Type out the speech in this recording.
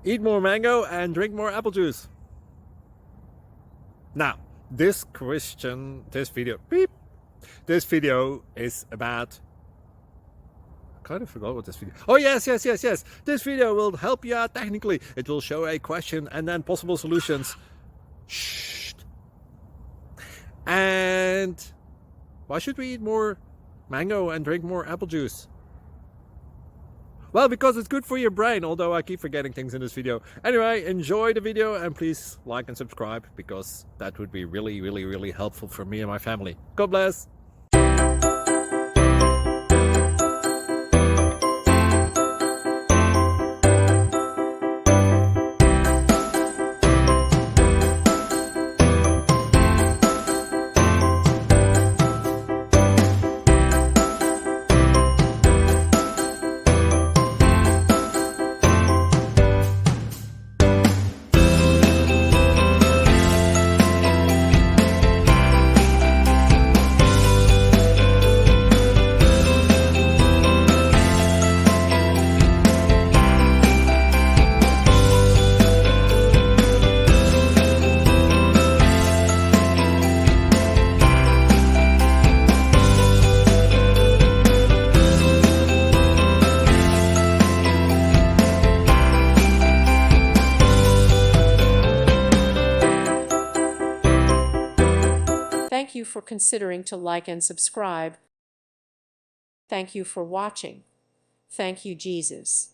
Eat more mango and drink more apple juice. Now, this video is about, I kind of forgot what this video. Oh yes. This video will help you out technically. It will show a question and then possible solutions. Shh. And why should we eat more mango and drink more apple juice? Well, because it's good for your brain, although I keep forgetting things in this video. Anyway, enjoy the video and please like and subscribe, because that would be really helpful for me and my family. God bless. Thank you for considering to like and subscribe. Thank you for watching. Thank you, Jesus.